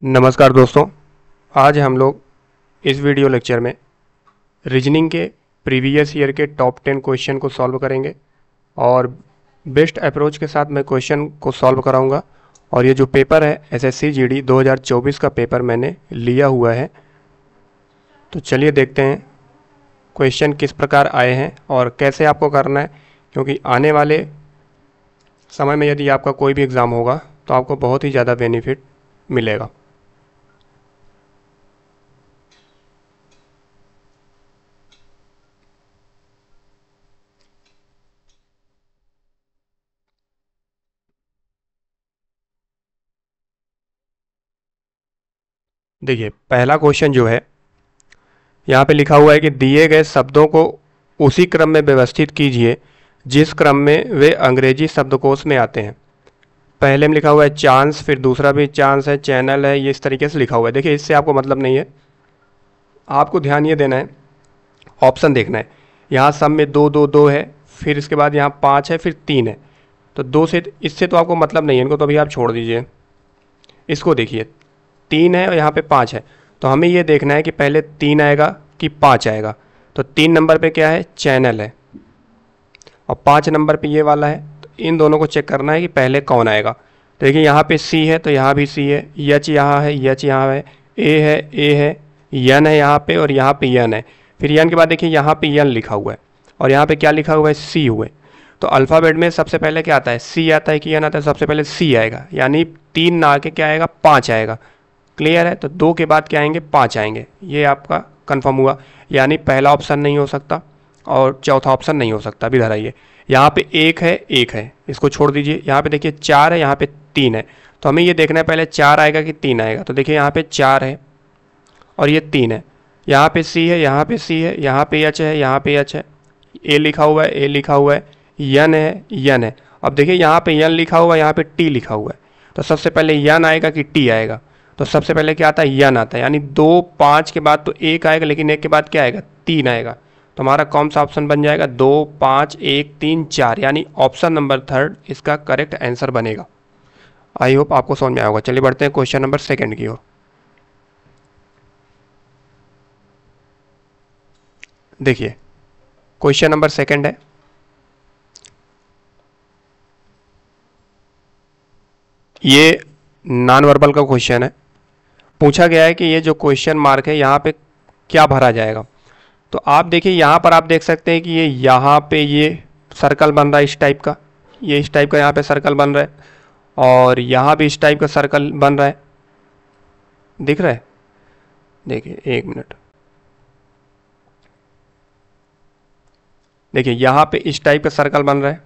नमस्कार दोस्तों, आज हम लोग इस वीडियो लेक्चर में रीजनिंग के प्रीवियस ईयर के टॉप 10 क्वेश्चन को सॉल्व करेंगे और बेस्ट अप्रोच के साथ मैं क्वेश्चन को सॉल्व कराऊंगा। और ये जो पेपर है एसएससी जीडी 2024 का पेपर मैंने लिया हुआ है। तो चलिए देखते हैं क्वेश्चन किस प्रकार आए हैं और कैसे आपको करना है, क्योंकि आने वाले समय में यदि आपका कोई भी एग्ज़ाम होगा तो आपको बहुत ही ज़्यादा बेनिफिट मिलेगा। देखिए, पहला क्वेश्चन जो है यहाँ पे लिखा हुआ है कि दिए गए शब्दों को उसी क्रम में व्यवस्थित कीजिए जिस क्रम में वे अंग्रेजी शब्दकोश में आते हैं। पहले में लिखा हुआ है चांस, फिर दूसरा भी चांस है, चैनल है, ये इस तरीके से लिखा हुआ है। देखिए, इससे आपको मतलब नहीं है, आपको ध्यान ये देना है, ऑप्शन देखना है। यहाँ सब में दो दो दो है, फिर इसके बाद यहाँ 5 है, फिर 3 है। तो दो से इससे तो आपको मतलब नहीं है, इनको तो अभी आप छोड़ दीजिए। इसको देखिए, 3 है और यहाँ पे 5 है, तो हमें ये देखना है कि पहले 3 आएगा कि 5 आएगा। तो 3 नंबर पे क्या है, चैनल है, और 5 नंबर पे ये वाला है। तो इन दोनों को चेक करना है कि पहले कौन आएगा। तो देखिए, यहाँ पे सी है तो यहाँ भी सी है, यच यहाँ है, यच यहाँ है, ए है, यन है यहाँ पे, और यहाँ पे यन है। फिर यन के बाद देखिए यहाँ पे यन लिखा हुआ है, और यहाँ पे क्या लिखा हुआ है, सी हुए। तो अल्फ़ाबेट में सबसे पहले क्या आता है, सी आता है कि यन आता है, सबसे पहले सी आएगा, यानी 3 ना आके क्या आएगा, 5 आएगा। क्लियर है। तो 2 के बाद क्या आएंगे, 5 आएंगे। ये आपका कंफर्म हुआ, यानी पहला ऑप्शन नहीं हो सकता और चौथा ऑप्शन नहीं हो सकता। भी धराइए, यहाँ पे 1 है, 1 है, इसको छोड़ दीजिए। यहाँ पे देखिए 4 है, यहाँ पे 3 है। तो हमें ये देखना है पहले 4 आएगा कि 3 आएगा। तो देखिए यहाँ पे 4 है और ये 3 है। यहाँ पे सी है, यहाँ पे सी है, यहाँ पे एच है, यहाँ पे एच है, ए लिखा हुआ है, ए लिखा हुआ है, यन है, यन है। अब देखिए यहाँ पे यन लिखा हुआ है, यहाँ पे टी लिखा हुआ है। तो सबसे पहले यन आएगा कि टी आएगा। तो सबसे पहले क्या आता है, यन आता है, यानी 2 5 के बाद तो 1 आएगा, लेकिन 1 के बाद क्या आएगा, 3 आएगा। तो हमारा कौन सा ऑप्शन बन जाएगा, 2 5 1 3 4, यानी ऑप्शन नंबर 3 इसका करेक्ट आंसर बनेगा। आई होप आपको समझ में आया होगा। चलिए बढ़ते हैं क्वेश्चन नंबर 2 की ओर। देखिए, क्वेश्चन नंबर 2 है, ये नॉन वर्बल का क्वेश्चन है। पूछा गया है कि ये जो क्वेश्चन मार्क है यहाँ पे क्या भरा जाएगा। तो आप देखिए, यहाँ पर आप देख सकते हैं कि ये यहाँ पे ये सर्कल बन रहा है इस टाइप का, ये इस टाइप का यहाँ पे सर्कल बन रहा है, और यहाँ भी इस टाइप का सर्कल बन रहा है, दिख रहा है। देखिए 1 मिनट, देखिए यहाँ पे इस टाइप का सर्कल बन रहा है,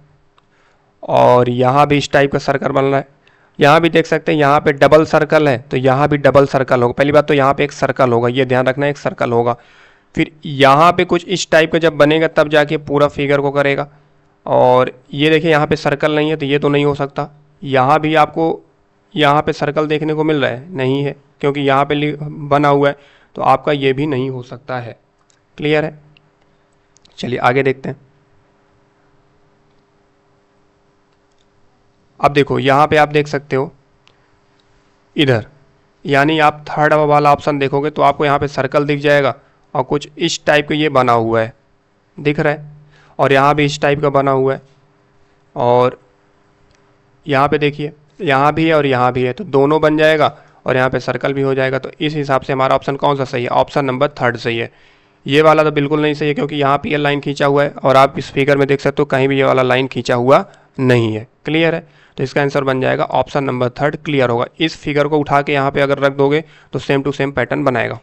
और यहाँ भी इस टाइप का सर्कल बन रहा है। यहाँ भी देख सकते हैं, यहाँ पे डबल सर्कल है, तो यहाँ भी डबल सर्कल होगा। पहली बात तो यहाँ पे एक सर्कल होगा, ये ध्यान रखना, एक सर्कल होगा। फिर यहाँ पे कुछ इस टाइप का जब बनेगा तब जाके पूरा फिगर को करेगा। और ये देखिए यहाँ पे सर्कल नहीं है, तो ये तो नहीं हो सकता। यहाँ भी आपको यहाँ पे सर्कल देखने को मिल रहा है, नहीं है, क्योंकि यहाँ पे बना हुआ है, तो आपका ये भी नहीं हो सकता है। क्लियर है। चलिए आगे देखते हैं। अब देखो, यहाँ पे आप देख सकते हो इधर, यानी आप 3rd वाला ऑप्शन देखोगे तो आपको यहाँ पे सर्कल दिख जाएगा, और कुछ इस टाइप का ये बना हुआ है, दिख रहा है, और यहाँ भी इस टाइप का बना हुआ है, और यहाँ पे देखिए यहाँ भी है और यहाँ भी है, तो दोनों बन जाएगा, और यहाँ पे सर्कल भी हो जाएगा। तो इस हिसाब से हमारा ऑप्शन कौन सा सही है, ऑप्शन नंबर 3 सही है। ये वाला तो बिल्कुल नहीं सही है, क्योंकि यहाँ पे ये लाइन खींचा हुआ है, और आप इस फिगर में देख सकते हो कहीं भी ये वाला लाइन खींचा हुआ नहीं है। क्लियर है। तो इसका आंसर बन जाएगा ऑप्शन नंबर 3 क्लियर होगा। इस फिगर को उठा के यहाँ पे अगर रख दोगे तो सेम टू सेम पैटर्न बनाएगा।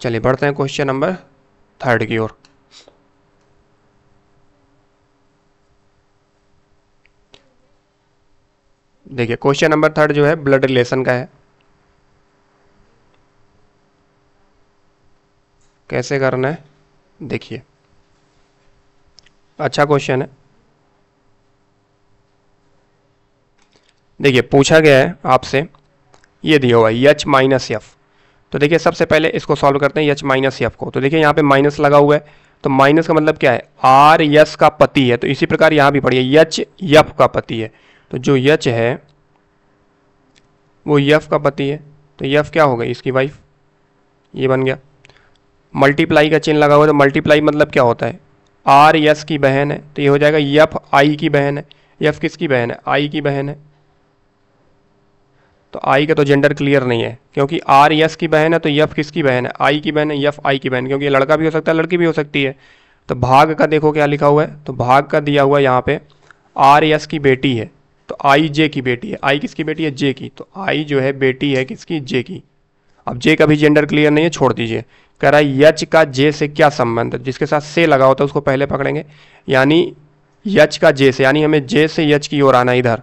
चलिए बढ़ते हैं क्वेश्चन नंबर 3 की ओर। देखिए, क्वेश्चन नंबर 3 जो है ब्लड रिलेशन का है। कैसे करना है देखिए, अच्छा क्वेश्चन है। देखिए, पूछा गया है आपसे, ये दिया हुआ है एच माइनस एफ। तो देखिए, सबसे पहले इसको सॉल्व करते हैं एच माइनस एफ को। तो देखिए यहाँ पे माइनस लगा हुआ है, तो माइनस का मतलब क्या है, आर यस का पति है। तो इसी प्रकार यहाँ भी पढ़िए, एच एफ का पति है। तो जो एच है वो यफ का पति है, तो यफ क्या हो गई, इसकी वाइफ, ये बन गया। मल्टीप्लाई का चिन्ह लगा हुआ है, तो मल्टीप्लाई मतलब क्या होता है, आर यस की बहन है, तो ये हो जाएगा यफ आई की बहन है। यफ किसकी बहन है, आई की बहन है। तो आई का तो जेंडर क्लियर नहीं है, क्योंकि आर यस की बहन है, तो यफ किसकी बहन है, आई की बहन है, यफ आई की बहन, क्योंकि ये लड़का भी हो सकता है लड़की भी हो सकती है। तो भाग का देखो क्या लिखा हुआ है, तो भाग का दिया हुआ है यहाँ पे आर यस की बेटी है, तो आई जे की बेटी है। आई किसकी बेटी है, जे की, तो आई जो है बेटी है किसकी, जे की। अब जे का भी जेंडर क्लियर नहीं है, छोड़ दीजिए। कह रहा है यच का जे से क्या संबंध है, जिसके साथ से लगा होता है उसको पहले पकड़ेंगे, यानी यच का जे से, यानी हमें जे से यच की ओर आना इधर।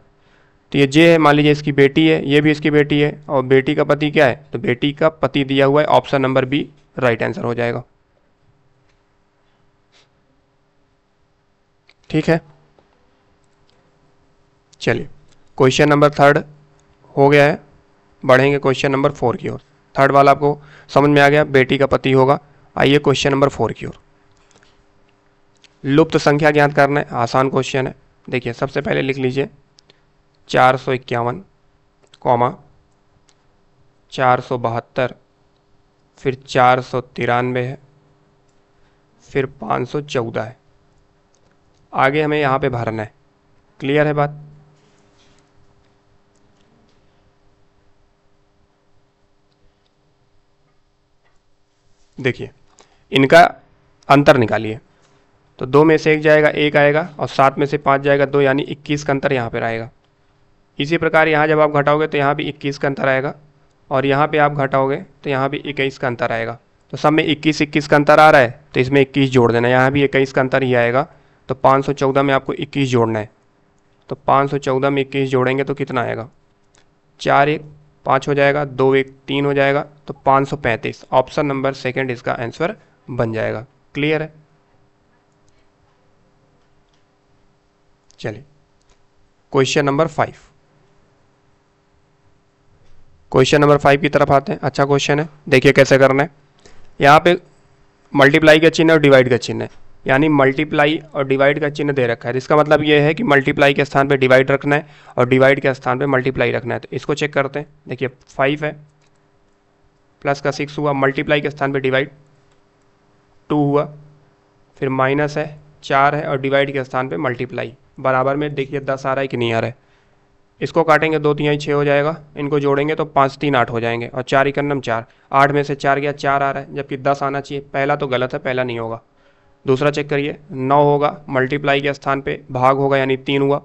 तो ये जे है, मान लीजिए इसकी बेटी है, ये भी इसकी बेटी है, और बेटी का पति क्या है, तो बेटी का पति दिया हुआ है, option number B right answer हो जाएगा। ठीक है, चलिए क्वेश्चन नंबर 3 हो गया है, बढ़ेंगे क्वेश्चन नंबर 4 की ओर। 3 वाला आपको समझ में आ गया, बेटी का पति होगा। आइए क्वेश्चन नंबर 4 की ओर। लुप्त संख्या ज्ञात करना है, आसान क्वेश्चन है। देखिए सबसे पहले लिख लीजिए 451, 472, फिर 493 है, फिर 514 है। आगे हमें यहाँ पे भरना है। क्लियर है बात? देखिए इनका अंतर निकालिए, तो 2 में से 1 जाएगा, 1 आएगा, और 7 में से 5 जाएगा 2, यानी 21 का अंतर यहाँ पर आएगा। इसी प्रकार यहाँ जब आप घटाओगे तो यहाँ भी 21 का अंतर आएगा, और यहाँ पे आप घटाओगे तो यहाँ भी 21 का अंतर आएगा। तो सब में 21 का अंतर आ रहा है, तो इसमें 21 जोड़ देना, यहाँ भी 21 का अंतर ही आएगा। तो 514 में आपको 21 जोड़ना है, तो 514 में 21 जोड़ेंगे तो कितना आएगा, 4 1 5 हो जाएगा, 2 1 3 हो जाएगा, तो 535। ऑप्शन नंबर सेकंड इसका आंसर बन जाएगा। क्लियर है? चलिए क्वेश्चन नंबर 5। क्वेश्चन नंबर 5 की तरफ आते हैं। अच्छा क्वेश्चन है, देखिए कैसे करना है। यहाँ पे मल्टीप्लाई का चिन्ह और डिवाइड का चिन्ह है, यानी मल्टीप्लाई और डिवाइड का चिन्ह दे रखा है। इसका मतलब ये है कि मल्टीप्लाई के स्थान पे डिवाइड रखना है और डिवाइड के स्थान पे मल्टीप्लाई रखना है। तो इसको चेक करते हैं। देखिए 5 है, प्लस का 6 हुआ, मल्टीप्लाई के स्थान पे डिवाइड 2 हुआ, फिर माइनस है 4 है, और डिवाइड के स्थान पे मल्टीप्लाई। बराबर में देखिए 10 आ रहा है कि नहीं आ रहा है। इसको काटेंगे 2 3 6 हो जाएगा, इनको जोड़ेंगे तो 5 3 8 हो जाएंगे, और 4 इकन्नम 4, 8 में से 4 गया, 4 आ रहा है, जबकि 10 आना चाहिए। पहला तो गलत है, पहला नहीं होगा। दूसरा चेक करिए, 9 होगा, मल्टीप्लाई के स्थान पे भाग होगा, यानी 3 हुआ,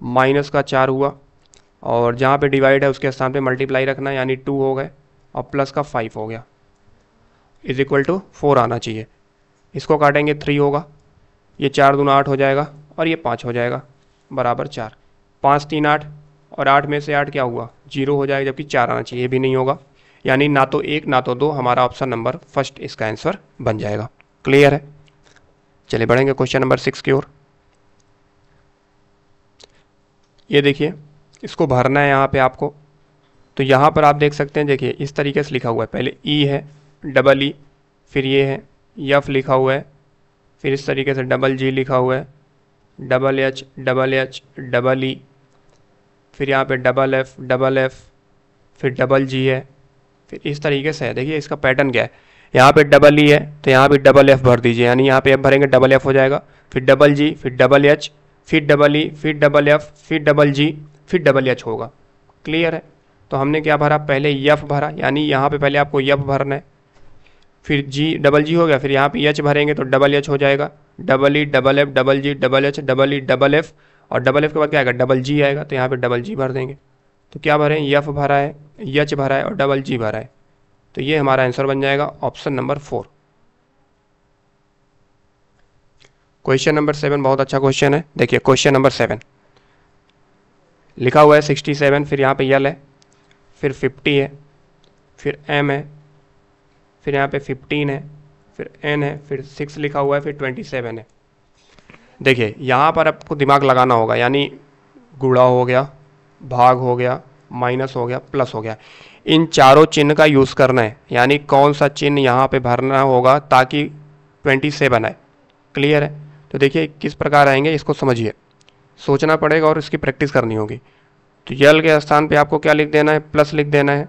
माइनस का 4 हुआ, और जहाँ पे डिवाइड है उसके स्थान पे मल्टीप्लाई रखना, यानी 2 हो गए, और प्लस का 5 हो गया, इज इक्वल टू 4 आना चाहिए। इसको काटेंगे 3 होगा, ये 4 दूना 8 हो जाएगा, और ये 5 हो जाएगा, बराबर 4। 5 3 8, और 8 में से 8 क्या हुआ, 0 हो जाएगा, जबकि 4 आना चाहिए, ये भी नहीं होगा। यानी ना तो 1 ना तो 2, हमारा ऑप्शन नंबर फर्स्ट इसका आंसर बन जाएगा। क्लियर है? चलिए बढ़ेंगे क्वेश्चन नंबर 6 की ओर। ये देखिए इसको भरना है यहाँ पे आपको। तो यहाँ पर आप देख सकते हैं, देखिए इस तरीके से लिखा हुआ है, पहले ई है, डबल ई, फिर ये है यफ लिखा हुआ है, फिर इस तरीके से डबल जी लिखा हुआ है, डबल एच डबल ई, फिर यहाँ पे डबल एफ, फिर डबल जी है, फिर इस तरीके से है। देखिए इसका पैटर्न क्या है, यहाँ पे डबल ई है तो यहाँ भी डबल एफ भर दीजिए, यानी यहाँ पे एफ भरेंगे डबल एफ हो जाएगा, फिर डबल जी, फिर डबल एच, फिर डबल ई, फिर डबल एफ, फिर डबल जी, फिर डबल एच होगा। क्लियर है? तो हमने क्या भरा, पहले यफ भरा, यानी यहाँ पे पहले आपको यफ भरना है, फिर जी डबल जी हो गया, फिर यहाँ पे एच भरेंगे तो डबल एच हो जाएगा, double E double F double जी double H double E double F, और डबल एफ के बाद क्या आएगा, डबल जी आएगा, तो यहाँ पे डबल जी भर देंगे। तो क्या भरें, यफ भरा है, एच भरा है, और डबल जी भरा है। तो ये हमारा आंसर बन जाएगा ऑप्शन नंबर 4। क्वेश्चन नंबर 7 बहुत अच्छा क्वेश्चन है। देखिए क्वेश्चन नंबर 7 लिखा हुआ है 67, फिर यहाँ पे यल है, फिर 50 है, फिर एम है, फिर यहाँ पे 15 है, फिर एन है, फिर 6 लिखा हुआ है, फिर 27 है। देखिए यहाँ पर आपको दिमाग लगाना होगा, यानी गुणा हो गया, भाग हो गया, माइनस हो गया, प्लस हो गया, इन चारों चिन्ह का यूज़ करना है, यानी कौन सा चिन्ह यहाँ पे भरना होगा ताकि 27 आए। क्लियर है? तो देखिए किस प्रकार आएंगे, इसको समझिए, सोचना पड़ेगा और इसकी प्रैक्टिस करनी होगी। तो यल के स्थान पे आपको क्या लिख देना है, प्लस लिख देना है।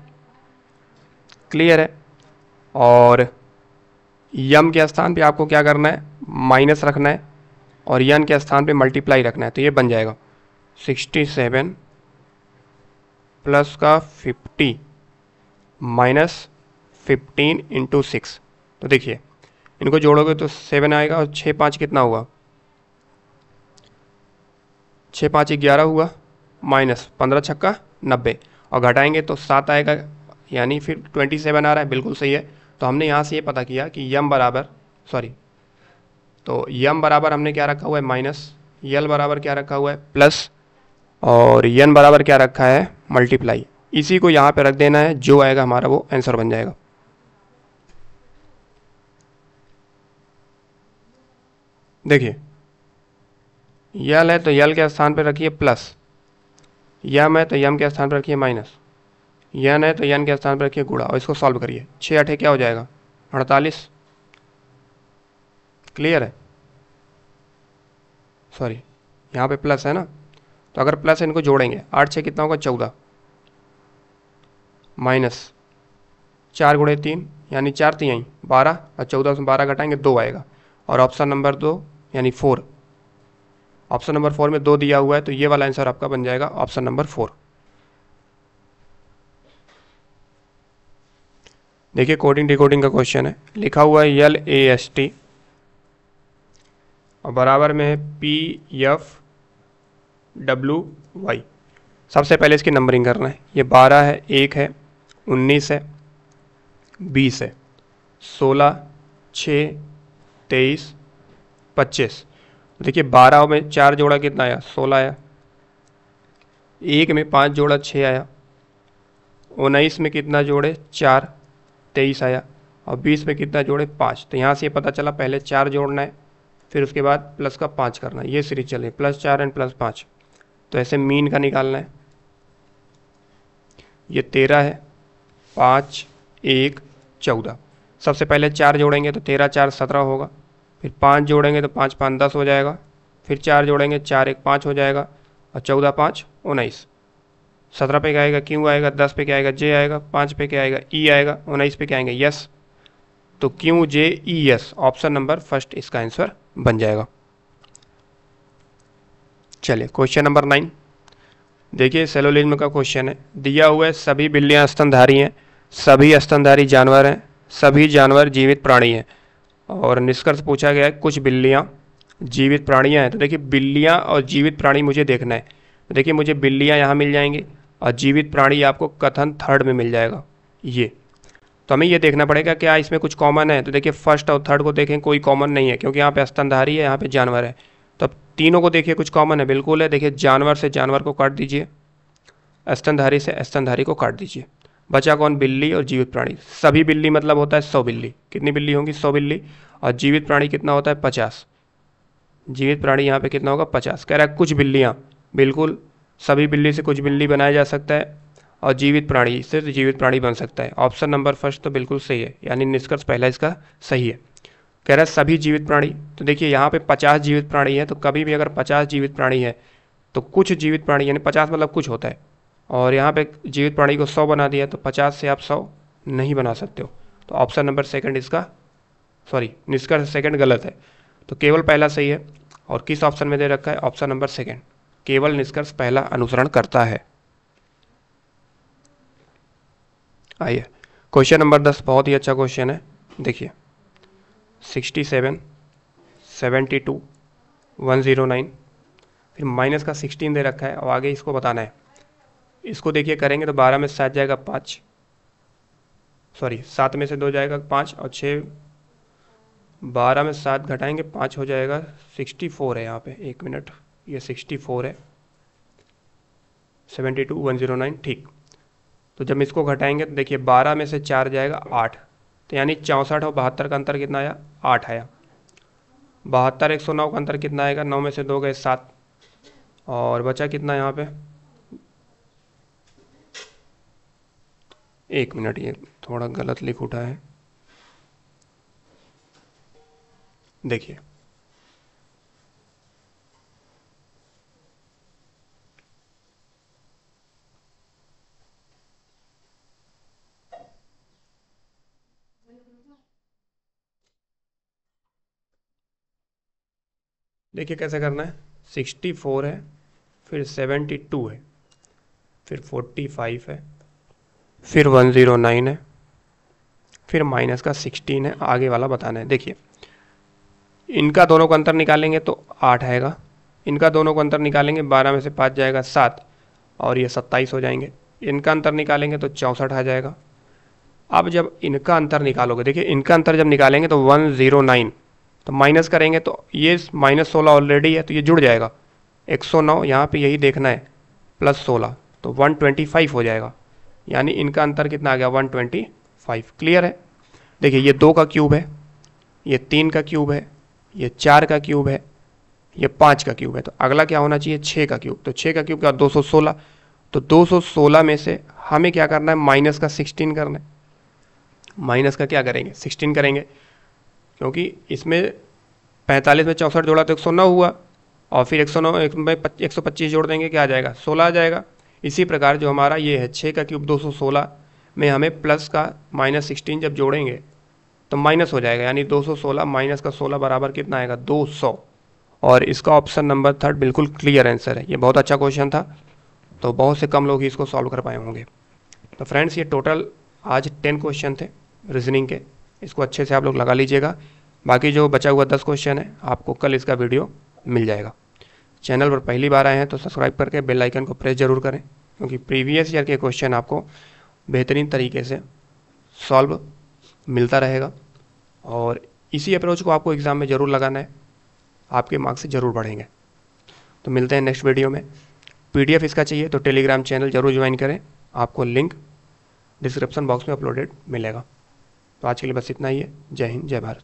क्लियर है। और यम के स्थान पे आपको क्या करना है, माइनस रखना है, और यन के स्थान पे मल्टीप्लाई रखना है। तो ये बन जाएगा 67 प्लस का 50 माइनस 15 इंटू 6। तो देखिए इनको जोड़ोगे तो 7 आएगा, और 6 5 कितना हुआ, 6 5 11 हुआ, माइनस 15 छक्का 90, और घटाएंगे तो 7 आएगा, यानी फिर 27 आ रहा है। बिल्कुल सही है। तो हमने यहाँ से ये पता किया कि यम बराबर, सॉरी, तो यम बराबर हमने क्या रखा हुआ है, माइनस, यल बराबर क्या रखा हुआ है, प्लस, और यन बराबर क्या रखा है, मल्टीप्लाई। इसी को यहाँ पे रख देना है, जो आएगा हमारा वो आंसर बन जाएगा। देखिए यल है तो यल के स्थान पर रखिए प्लस, यम है तो यम के स्थान पर रखिए माइनस, यन है तो यन के स्थान पर रखिए गुणा, और इसको सॉल्व करिए। 6 8 क्या हो जाएगा, 48। क्लियर है। सॉरी, यहाँ पे प्लस है ना, तो अगर प्लस है इनको जोड़ेंगे, 8 6 कितना होगा, 14, माइनस 4 गुणे 3 यानी 4 3 12, और 14 से 12 घटाएंगे 2 आएगा, और ऑप्शन नंबर 2 यानी 4, ऑप्शन नंबर 4 में 2 दिया हुआ है, तो ये वाला आंसर आपका बन जाएगा ऑप्शन नंबर 4। देखिए कोडिंग डिकोडिंग का क्वेश्चन है, लिखा हुआ है LAST और बराबर में है PFWY। सबसे पहले इसकी नंबरिंग करना है। ये 12 है, 1 है, 19 है, 20 है, 16, 6, 23, 25। देखिए 12 में 4 जोड़ा कितना आया, 16 आया, 1 में 5 जोड़ा 6 आया, 19 में कितना जोड़े 4, 23 आया, और 20 में कितना जोड़े 5। तो यहाँ से ये पता चला पहले 4 जोड़ना है, फिर उसके बाद प्लस का 5 करना है। ये सीरीज चले +4 एंड +5। तो ऐसे मीन का निकालना है। ये 13 है, 5 1 14। सबसे पहले 4 जोड़ेंगे तो 13 4 17 होगा, फिर 5 जोड़ेंगे तो 5 5 10 हो जाएगा, फिर 4 जोड़ेंगे 4 1 5 हो जाएगा, और 14 5 19। 17 पे क्या आएगा, क्यू आएगा, 10 पे क्या आएगा, जे आएगा, 5 पे क्या आएगा, ई आएगा, 19 पे क्या आएंगे, यस। तो Q J E S, option number first इसका आंसर बन जाएगा। चलिए क्वेश्चन नंबर 9। देखिए सेलोलिज्म का क्वेश्चन है, दिया हुआ है सभी बिल्लियां स्तनधारी हैं, सभी स्तनधारी जानवर हैं, सभी जानवर जीवित प्राणी हैं, और निष्कर्ष पूछा गया है कुछ बिल्लियां जीवित प्राणियां हैं। तो देखिए बिल्लियां और जीवित प्राणी मुझे देखना है। तो देखिए मुझे बिल्लियां यहाँ मिल जाएंगी, और जीवित प्राणी आपको कथन थर्ड में मिल जाएगा। ये तो हमें ये देखना पड़ेगा क्या इसमें कुछ कॉमन है। तो देखिए फर्स्ट और थर्ड को देखें, कोई कॉमन नहीं है, क्योंकि यहाँ पे स्तनधारी है, यहाँ पे जानवर है। तो अब तीनों को देखिए कुछ कॉमन है, बिल्कुल है। देखिए जानवर से जानवर को काट दीजिए, स्तनधारी से स्तनधारी को काट दीजिए, बचा कौन, बिल्ली और जीवित प्राणी। सभी बिल्ली मतलब होता है 100 बिल्ली। कितनी बिल्ली होंगी, 100 बिल्ली। और जीवित प्राणी कितना होता है, 50। जीवित प्राणी यहाँ पे कितना होगा, 50। कह रहा है कुछ बिल्लियाँ, बिल्कुल सभी बिल्ली से कुछ बिल्ली बनाया जा सकता है, और जीवित प्राणी से जीवित प्राणी बन सकता है। ऑप्शन नंबर फर्स्ट तो बिल्कुल सही है, यानी निष्कर्ष पहला इसका सही है। कह रहा है सभी जीवित प्राणी, तो देखिए यहाँ पे 50 जीवित प्राणी है, तो कभी भी अगर 50 जीवित प्राणी है तो कुछ जीवित प्राणी, यानी 50 मतलब कुछ होता है, और यहाँ पे जीवित प्राणी को 100 बना दिया, तो 50 से आप 100 नहीं बना सकते हो। तो ऑप्शन नंबर सेकंड इसका, सॉरी निष्कर्ष सेकंड गलत है, तो केवल पहला सही है। और किस ऑप्शन में दे रखा है, ऑप्शन नंबर सेकंड, केवल निष्कर्ष पहला अनुसरण करता है। आइए क्वेश्चन नंबर 10, बहुत ही अच्छा क्वेश्चन है। देखिए 67 72 109, फिर माइनस का 16 दे रखा है, और आगे इसको बताना है। इसको देखिए करेंगे तो 12 में 7 जाएगा 5, सॉरी 7 में से 2 जाएगा 5, और 6, 12 में 7 घटाएंगे 5 हो जाएगा 64 है यहाँ पे, 1 मिनट, ये 64 है, 72 109, ठीक। तो जब इसको घटाएंगे तो देखिए 12 में से 4 जाएगा 8, तो यानी 64 और 72 का अंतर कितना आया, 8 आया। 72 109 का अंतर कितना आएगा, 9 में से 2 गए 7, और बचा कितना यहाँ पे, 1 मिनट, ये थोड़ा गलत लिख उठा है। देखिए देखिए कैसे करना है, 64 है, फिर 72 है, फिर 45 है, फिर 109 है, फिर माइनस का 16 है, आगे वाला बताना है। देखिए इनका दोनों को अंतर निकालेंगे तो 8 आएगा, इनका दोनों को अंतर निकालेंगे 12 में से 5 जाएगा 7 और ये 27 हो जाएंगे। इनका अंतर निकालेंगे तो 64 आ जाएगा। अब जब इनका अंतर निकालोगे, देखिए इनका अंतर जब निकालेंगे तो 109, तो माइनस करेंगे तो ये -16 ऑलरेडी है तो ये जुड़ जाएगा, 109 यहाँ पे यही देखना है, +16 तो 125 हो जाएगा। यानी इनका अंतर कितना आ गया, 125। क्लियर है। देखिए ये 2 का क्यूब है, ये 3 का क्यूब है, ये 4 का क्यूब है, ये 5 का क्यूब है, तो अगला क्या होना चाहिए, 6 का क्यूब। तो 6 का क्यूब क्या, 216। तो 216 में से हमें क्या करना है, माइनस का 16 करना है। माइनस का क्या करेंगे, 16 करेंगे, क्योंकि इसमें 45 में 64 जोड़ा तो 109 हुआ, और फिर 109 में 125 जोड़ देंगे, क्या आ जाएगा, 16 आ जाएगा। इसी प्रकार जो हमारा ये है 6 का क्यूब 216 में हमें प्लस का -16 जब जोड़ेंगे तो माइनस हो जाएगा, यानी 216 माइनस का 16 बराबर कितना आएगा, 200। और इसका ऑप्शन नंबर 3 बिल्कुल क्लियर आंसर है। ये बहुत अच्छा क्वेश्चन था, तो बहुत से कम लोग ही इसको सॉल्व कर पाए होंगे। तो फ्रेंड्स ये टोटल आज 10 क्वेश्चन थे रीजनिंग के, इसको अच्छे से आप लोग लगा लीजिएगा। बाकी जो बचा हुआ 10 क्वेश्चन है आपको कल इसका वीडियो मिल जाएगा। चैनल पर पहली बार आए हैं तो सब्सक्राइब करके बेल आइकन को प्रेस जरूर करें, क्योंकि प्रीवियस ईयर के क्वेश्चन आपको बेहतरीन तरीके से सॉल्व मिलता रहेगा, और इसी अप्रोच को आपको एग्ज़ाम में ज़रूर लगाना है, आपके मार्क्स ज़रूर बढ़ेंगे। तो मिलते हैं नेक्स्ट वीडियो में। PDF इसका चाहिए तो टेलीग्राम चैनल ज़रूर ज्वाइन करें, आपको लिंक डिस्क्रिप्शन बॉक्स में अपलोडेड मिलेगा। तो आज के लिए बस इतना ही है। जय हिंद, जय भारत।